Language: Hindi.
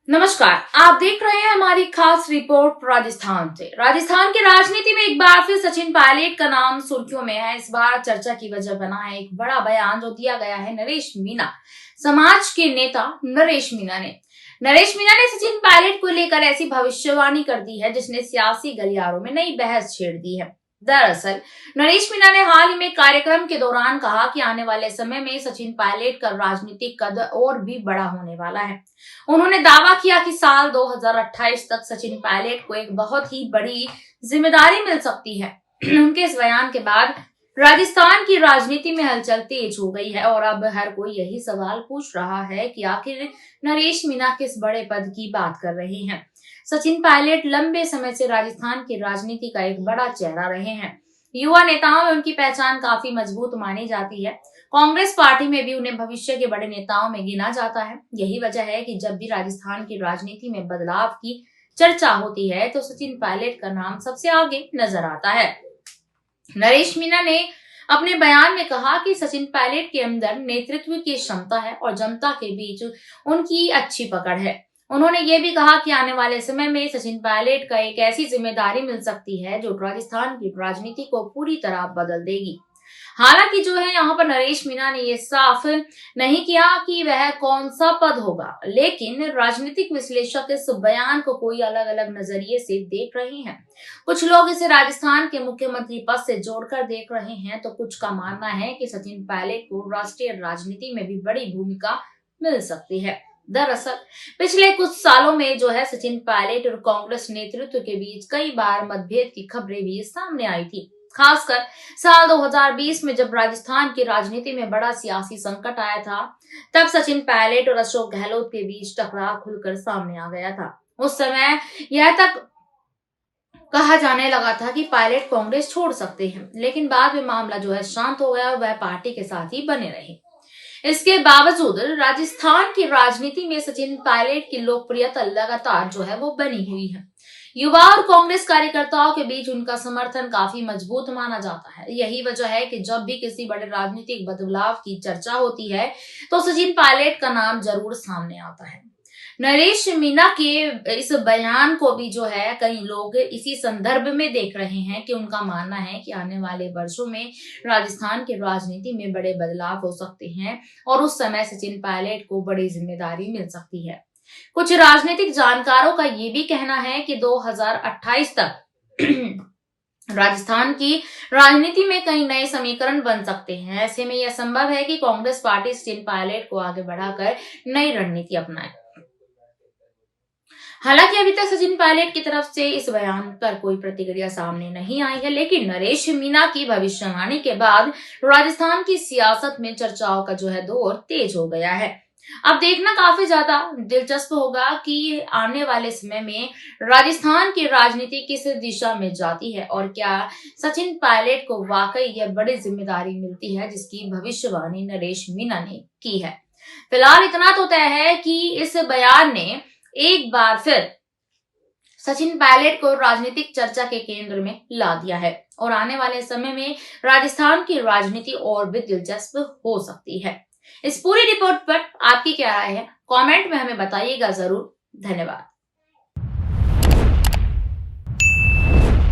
नमस्कार, आप देख रहे हैं हमारी खास रिपोर्ट राजस्थान से। राजस्थान की राजनीति में एक बार फिर सचिन पायलट का नाम सुर्खियों में है। इस बार चर्चा की वजह बना है एक बड़ा बयान जो दिया गया है नरेश मीणा, समाज के नेता नरेश मीणा ने सचिन पायलट को लेकर ऐसी भविष्यवाणी कर दी है जिसने सियासी गलियारों में नई बहस छेड़ दी है। दरअसल नरेश मीणा ने हाल ही में कार्यक्रम के दौरान कहा कि आने वाले समय में सचिन पायलट का राजनीतिक कद और भी बड़ा होने वाला है। उन्होंने दावा किया कि साल 2028 तक सचिन पायलट को एक बहुत ही बड़ी जिम्मेदारी मिल सकती है। उनके इस बयान के बाद राजस्थान की राजनीति में हलचल तेज हो गई है और अब हर कोई यही सवाल पूछ रहा है कि आखिर नरेश मीणा किस बड़े पद की बात कर रहे हैं। सचिन पायलट लंबे समय से राजस्थान की राजनीति का एक बड़ा चेहरा रहे हैं। युवा नेताओं में उनकी पहचान काफी मजबूत मानी जाती है। कांग्रेस पार्टी में भी उन्हें भविष्य के बड़े नेताओं में गिना जाता है। यही वजह है कि जब भी राजस्थान की राजनीति में बदलाव की चर्चा होती है तो सचिन पायलट का नाम सबसे आगे नजर आता है। नरेश मीणा ने अपने बयान में कहा कि सचिन पायलट के अंदर नेतृत्व की क्षमता है और जनता के बीच उनकी अच्छी पकड़ है। उन्होंने ये भी कहा कि आने वाले समय में सचिन पायलट का एक ऐसी जिम्मेदारी मिल सकती है जो राजस्थान की राजनीति को पूरी तरह बदल देगी। हालांकि जो है यहाँ पर नरेश मीणा ने ये साफ नहीं किया कि वह कौन सा पद होगा, लेकिन राजनीतिक विश्लेषक इस बयान को कोई अलग अलग नजरिए से देख रहे हैं। कुछ लोग इसे राजस्थान के मुख्यमंत्री पद से जोड़कर देख रहे हैं तो कुछ का मानना है कि सचिन पायलट को राष्ट्रीय राजनीति में भी बड़ी भूमिका मिल सकती है। दरअसल पिछले कुछ सालों में जो है सचिन पायलट और कांग्रेस नेतृत्व के बीच कई बार मतभेद की खबरें भी सामने आई थी। खासकर साल 2020 में जब राजस्थान की राजनीति में बड़ा सियासी संकट आया था, तब सचिन पायलट और अशोक गहलोत के बीच टकराव खुलकर सामने आ गया था। उस समय यह तक कहा जाने लगा था कि पायलट कांग्रेस छोड़ सकते हैं, लेकिन बाद में मामला जो है शांत हो गया और वह पार्टी के साथ ही बने रहे। इसके बावजूद राजस्थान की राजनीति में सचिन पायलट की लोकप्रियता लगातार जो है वो बनी हुई है। युवा और कांग्रेस कार्यकर्ताओं के बीच उनका समर्थन काफी मजबूत माना जाता है। यही वजह है कि जब भी किसी बड़े राजनीतिक बदलाव की चर्चा होती है तो सचिन पायलट का नाम जरूर सामने आता है। नरेश मीणा के इस बयान को भी जो है कई लोग इसी संदर्भ में देख रहे हैं कि उनका मानना है कि आने वाले वर्षों में राजस्थान की राजनीति में बड़े बदलाव हो सकते हैं और उस समय सचिन पायलट को बड़ी जिम्मेदारी मिल सकती है। कुछ राजनीतिक जानकारों का ये भी कहना है कि 2028 तक राजस्थान की राजनीति में कई नए समीकरण बन सकते हैं। ऐसे में यह संभव है कि कांग्रेस पार्टी सचिन पायलट को आगे बढ़ाकर नई रणनीति अपनाए। हालांकि अभी तक सचिन पायलट की तरफ से इस बयान पर कोई प्रतिक्रिया सामने नहीं आई है, लेकिन नरेश मीणा की भविष्यवाणी के बाद राजस्थान की सियासत में चर्चाओं का जो है दौर तेज हो गया है। अब देखना काफी ज्यादा दिलचस्प होगा कि आने वाले समय में राजस्थान की राजनीति किस दिशा में जाती है और क्या सचिन पायलट को वाकई यह बड़ी जिम्मेदारी मिलती है जिसकी भविष्यवाणी नरेश मीणा ने की है। फिलहाल इतना तो तय है कि इस बयान ने एक बार फिर सचिन पायलट को राजनीतिक चर्चा के केंद्र में ला दिया है और आने वाले समय में राजस्थान की राजनीति और भी दिलचस्प हो सकती है। इस पूरी रिपोर्ट पर आपकी क्या राय है? कमेंट में हमें बताइएगा जरूर। धन्यवाद।